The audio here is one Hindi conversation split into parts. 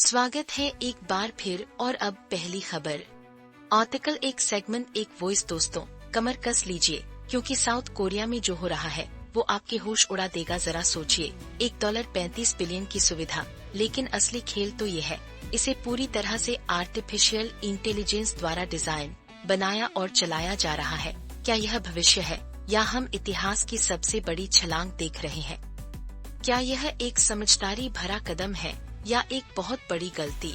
स्वागत है एक बार फिर और अब पहली खबर। आर्टिकल एक सेगमेंट एक वॉइस। दोस्तों कमर कस लीजिए क्योंकि साउथ कोरिया में जो हो रहा है वो आपके होश उड़ा देगा। जरा सोचिए, $1.35 बिलियन की सुविधा, लेकिन असली खेल तो ये है, इसे पूरी तरह से आर्टिफिशियल इंटेलिजेंस द्वारा डिजाइन, बनाया और चलाया जा रहा है। क्या यह भविष्य है या हम इतिहास की सबसे बड़ी छलांग देख रहे हैं? क्या यह एक समझदारी भरा कदम है या एक बहुत बड़ी गलती?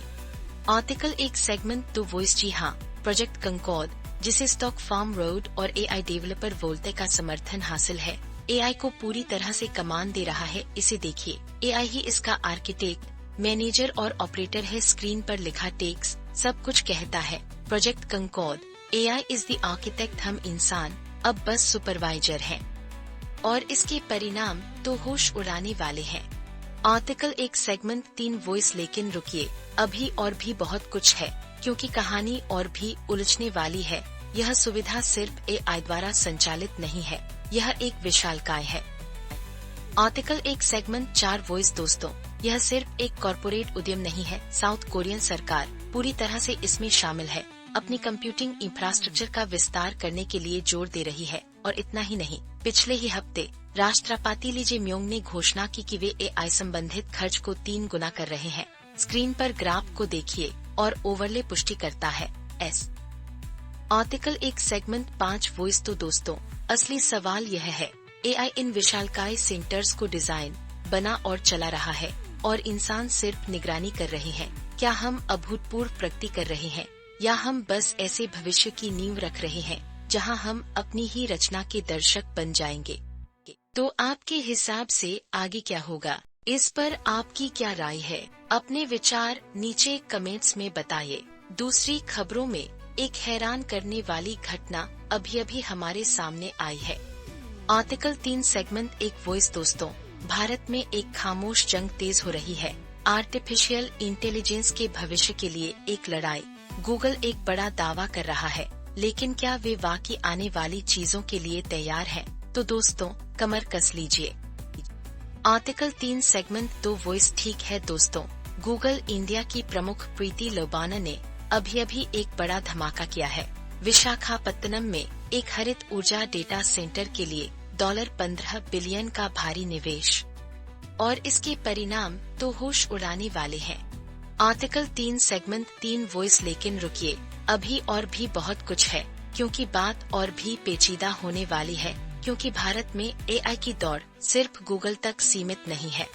आर्टिकल एक सेगमेंट तो वॉइस। जी हाँ, प्रोजेक्ट कंकॉर्ड, जिसे स्टॉक फार्म रोड और एआई डेवलपर वोल्टे का समर्थन हासिल है, एआई को पूरी तरह से कमान दे रहा है। इसे देखिए, एआई ही इसका आर्किटेक्ट, मैनेजर और ऑपरेटर है। स्क्रीन पर लिखा टेक्स्ट सब कुछ कहता है। Project Concord, AI is the architect, हम इंसान अब बस सुपरवाइजर हैं। और इसके परिणाम तो होश उड़ाने वाले हैं। आर्टिकल एक सेगमेंट 3 वॉइस। लेकिन रुकिए, अभी और भी बहुत कुछ है, क्योंकि कहानी और भी उलझने वाली है। यह सुविधा सिर्फ एआई द्वारा संचालित नहीं है, यह एक विशालकाय है। आर्टिकल एक सेगमेंट 4 वॉइस। दोस्तों यह सिर्फ एक कॉरपोरेट उद्यम नहीं है, साउथ कोरियन सरकार पूरी तरह से इसमें शामिल है। अपनी कंप्यूटिंग इंफ्रास्ट्रक्चर का विस्तार करने के लिए जोर दे रही है। और इतना ही नहीं, पिछले ही हफ्ते राष्ट्रपति ली जे-म्योंग ने घोषणा की कि वे एआई संबंधित खर्च को 3 गुना कर रहे हैं। स्क्रीन पर ग्राफ को देखिए और ओवरले पुष्टि करता है। आर्टिकल एक सेगमेंट 5 वॉइस। तो दोस्तों असली सवाल यह है, एआई इन विशालकाय सेंटर्स को डिजाइन, बना और चला रहा है और इंसान सिर्फ निगरानी कर रहे हैं। क्या हम अभूतपूर्व प्रगति कर रहे हैं या हम बस ऐसे भविष्य की नींव रख रहे हैं जहां हम अपनी ही रचना के दर्शक बन जाएंगे? तो आपके हिसाब से आगे क्या होगा? इस पर आपकी क्या राय है? अपने विचार नीचे कमेंट्स में बताइए। दूसरी खबरों में एक हैरान करने वाली घटना अभी अभी हमारे सामने आई है। आर्टिकल 3 सेगमेंट एक वॉइस। दोस्तों भारत में एक खामोश जंग तेज हो रही है। आर्टिफिशियल इंटेलिजेंस के भविष्य के लिए एक लड़ाई। गूगल एक बड़ा दावा कर रहा है, लेकिन क्या वे वाकई आने वाली चीजों के लिए तैयार हैं? तो दोस्तों कमर कस लीजिए। Article 3 segment 2 voice. ठीक है दोस्तों, गूगल इंडिया की प्रमुख प्रीति लोबाना ने अभी अभी एक बड़ा धमाका किया है। विशाखापत्तनम में एक हरित ऊर्जा डेटा सेंटर के लिए $15 बिलियन का भारी निवेश, और इसके परिणाम तो होश उड़ाने वाले हैं। Article 3 segment 3 voice. लेकिन रुकिए, अभी और भी बहुत कुछ है, क्योंकि बात और भी पेचीदा होने वाली है। क्योंकि भारत में एआई की दौड़ सिर्फ गूगल तक सीमित नहीं है।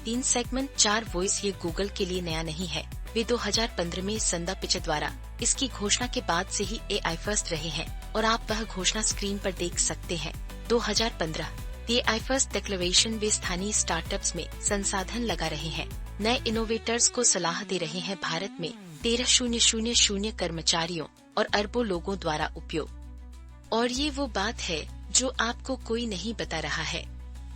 3 सेगमेंट 4 वॉइस। ये गूगल के लिए नया नहीं है। वे 2015 में संदा पिचाई द्वारा इसकी घोषणा के बाद से ही एआई फर्स्ट रहे हैं, और आप वह घोषणा स्क्रीन पर देख सकते हैं। 2015 एआई फर्स्ट डिक्लेरेशन। वे स्थानीय स्टार्टअप्स में संसाधन लगा रहे हैं, नए इनोवेटर्स को सलाह दे रहे हैं। भारत में 13,000 कर्मचारियों और अरबों लोगों द्वारा उपयोग। और ये वो बात है जो आपको कोई नहीं बता रहा है।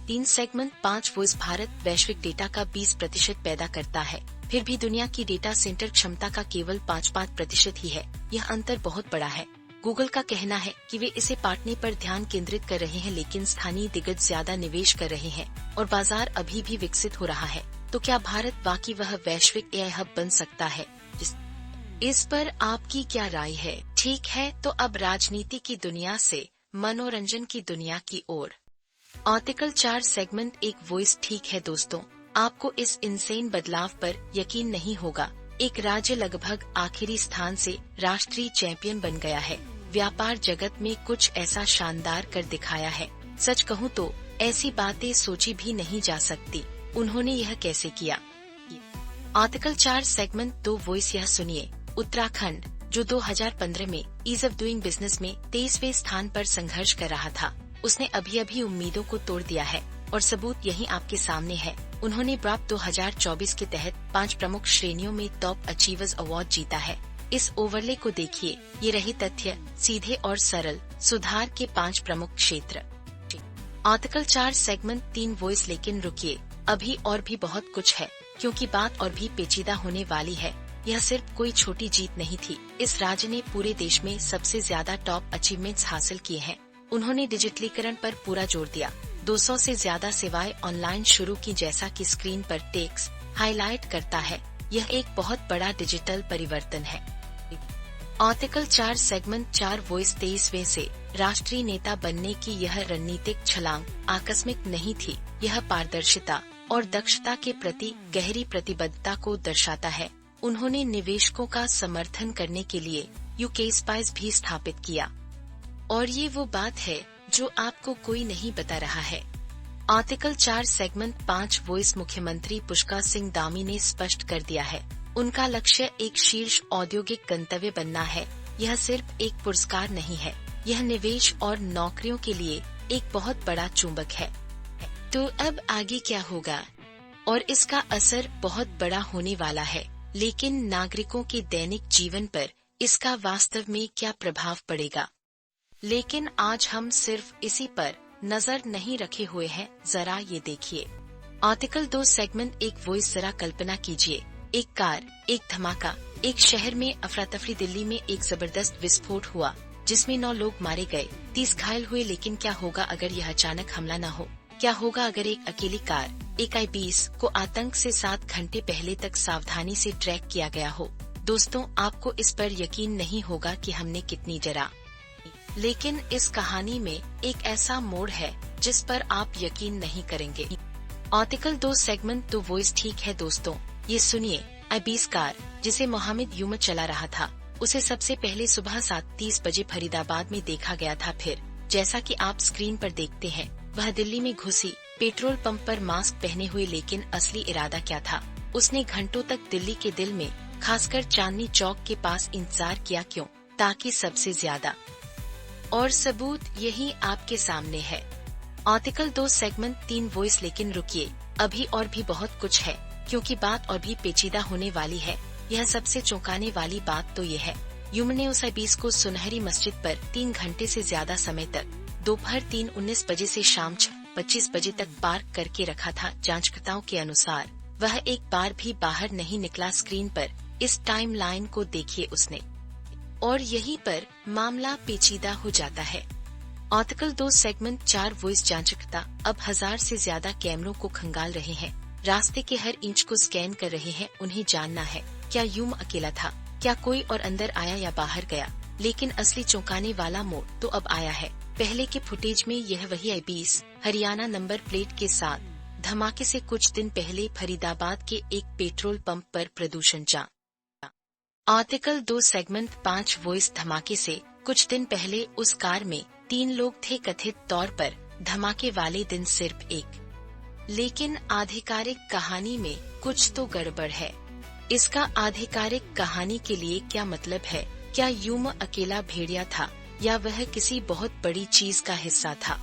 3 सेगमेंट 5 वॉइस। भारत वैश्विक डेटा का 20% पैदा करता है, फिर भी दुनिया की डेटा सेंटर क्षमता का केवल 5% ही है। यह अंतर बहुत बड़ा है। गूगल का कहना है कि वे इसे पाटने पर ध्यान केंद्रित कर रहे हैं, लेकिन स्थानीय दिग्गज ज्यादा निवेश कर रहे हैं और बाजार अभी भी विकसित हो रहा है। तो क्या भारत वाकई वह वैश्विक एआई हब बन सकता है? इस पर आपकी क्या राय है? ठीक है, तो अब राजनीति की दुनिया से मनोरंजन की दुनिया की ओर। आर्टिकल 4 सेगमेंट एक वॉइस। ठीक है दोस्तों, आपको इस इंसेन बदलाव पर यकीन नहीं होगा। एक राज्य लगभग आखिरी स्थान से राष्ट्रीय चैंपियन बन गया है। व्यापार जगत में कुछ ऐसा शानदार कर दिखाया है। सच कहूँ तो ऐसी बातें सोची भी नहीं जा सकती। उन्होंने यह कैसे किया? Article 4 segment 2 voice. यह सुनिए, उत्तराखंड जो 2015 में ईज ऑफ डूइंग बिजनेस में 23वें स्थान पर संघर्ष कर रहा था, उसने अभी अभी उम्मीदों को तोड़ दिया है, और सबूत यहीं आपके सामने है। उन्होंने ब्राप 2024 के तहत 5 प्रमुख श्रेणियों में टॉप अचीवर्स अवार्ड जीता है। इस ओवरले को देखिए, ये रही तथ्य, सीधे और सरल सुधार के 5 प्रमुख क्षेत्र। Article 4 segment 3 voice. लेकिन रुकिए, अभी और भी बहुत कुछ है, क्योंकि बात और भी पेचीदा होने वाली है। यह सिर्फ कोई छोटी जीत नहीं थी। इस राज्य ने पूरे देश में सबसे ज्यादा टॉप अचीवमेंट्स हासिल किए हैं। उन्होंने डिजिटलीकरण पर पूरा जोर दिया। 200 से ज्यादा सेवाएं ऑनलाइन शुरू की, जैसा कि स्क्रीन पर टेक्स्ट हाईलाइट करता है। यह एक बहुत बड़ा डिजिटल परिवर्तन है। आर्टिकल 4 सेगमेंट 4 वॉइस 23वें से राष्ट्रीय नेता बनने की यह रणनीतिक छलांग आकस्मिक नहीं थी। यह पारदर्शिता और दक्षता के प्रति गहरी प्रतिबद्धता को दर्शाता है। उन्होंने निवेशकों का समर्थन करने के लिए यूके स्पाइस भी स्थापित किया। और ये वो बात है जो आपको कोई नहीं बता रहा है। आर्टिकल 4 सेगमेंट 5 वॉइस मुख्यमंत्री पुष्कर सिंह धामी ने स्पष्ट कर दिया है। उनका लक्ष्य एक शीर्ष औद्योगिक गंतव्य बनना है। यह सिर्फ एक पुरस्कार नहीं है, यह निवेश और नौकरियों के लिए एक बहुत बड़ा चुंबक है। तो अब आगे क्या होगा? और इसका असर बहुत बड़ा होने वाला है, लेकिन नागरिकों के दैनिक जीवन पर इसका वास्तव में क्या प्रभाव पड़ेगा? लेकिन आज हम सिर्फ इसी पर नजर नहीं रखे हुए हैं। जरा ये देखिए। Article 2 segment 1 voice. जरा कल्पना कीजिए, एक कार, एक धमाका। एक शहर में अफरा तफरी। दिल्ली में एक जबरदस्त विस्फोट हुआ जिसमें 9 लोग मारे गए, 30 घायल हुए। लेकिन क्या होगा अगर यह अचानक हमला न हो? क्या होगा अगर एक अकेली कार, एक I-20 को आतंक से 7 घंटे पहले तक सावधानी से ट्रैक किया गया हो? दोस्तों, आपको इस पर यकीन नहीं होगा कि हमने कितनी डरा। लेकिन इस कहानी में एक ऐसा मोड़ है जिस पर आप यकीन नहीं करेंगे। Article 2 segment 2 voice. ठीक है दोस्तों, ये सुनिए। I-20 कार जिसे मोहम्मद यूमत चला रहा था, उसे सबसे पहले सुबह 7:30 बजे फरीदाबाद में देखा गया था। फिर जैसा कि आप स्क्रीन पर देखते हैं, वह दिल्ली में घुसी, पेट्रोल पंप पर मास्क पहने हुए। लेकिन असली इरादा क्या था? उसने घंटों तक दिल्ली के दिल में, खासकर चांदनी चौक के पास इंतजार किया। क्यों? ताकि सबसे ज्यादा। और सबूत यही आपके सामने है। Article 2 segment 3 voice. लेकिन रुकिए, अभी और भी बहुत कुछ है, क्योंकि बात और भी पेचीदा होने वाली है। यह सबसे चौंकाने वाली बात तो ये है, यूमन ने उस I-20 को सुनहरी मस्जिद पर 3 घंटे से ज्यादा समय तक, दोपहर 3:19 बजे से शाम 6:25 बजे तक पार्क करके रखा था। जांचकर्ताओं के अनुसार वह एक बार भी बाहर नहीं निकला। स्क्रीन पर इस टाइमलाइन को देखिए उसने। और यहीं पर मामला पेचीदा हो जाता है। Article 2 segment 4 voice. जांचकर्ता अब 1000 से ज्यादा कैमरों को खंगाल रहे हैं, रास्ते के हर इंच को स्कैन कर रहे हैं। उन्हें जानना है, क्या यूम अकेला था? क्या कोई और अंदर आया या बाहर गया? लेकिन असली चौंकाने वाला मोड़ तो अब आया है। पहले के फुटेज में यह वही I-20 हरियाणा नंबर प्लेट के साथ धमाके से कुछ दिन पहले फरीदाबाद के एक पेट्रोल पंप पर प्रदूषण जांच। Article 2 segment 5 voice. धमाके से कुछ दिन पहले उस कार में 3 लोग थे। कथित तौर पर धमाके वाले दिन सिर्फ एक। लेकिन आधिकारिक कहानी में कुछ तो गड़बड़ है। इसका आधिकारिक कहानी के लिए क्या मतलब है? क्या यूम अकेला भेड़िया था या वह किसी बहुत बड़ी चीज का हिस्सा था?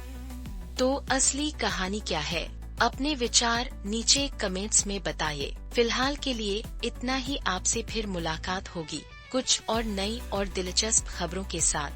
तो असली कहानी क्या है? अपने विचार नीचे कमेंट्स में बताइए। फिलहाल के लिए इतना ही। आपसे फिर मुलाकात होगी कुछ और नई और दिलचस्प खबरों के साथ।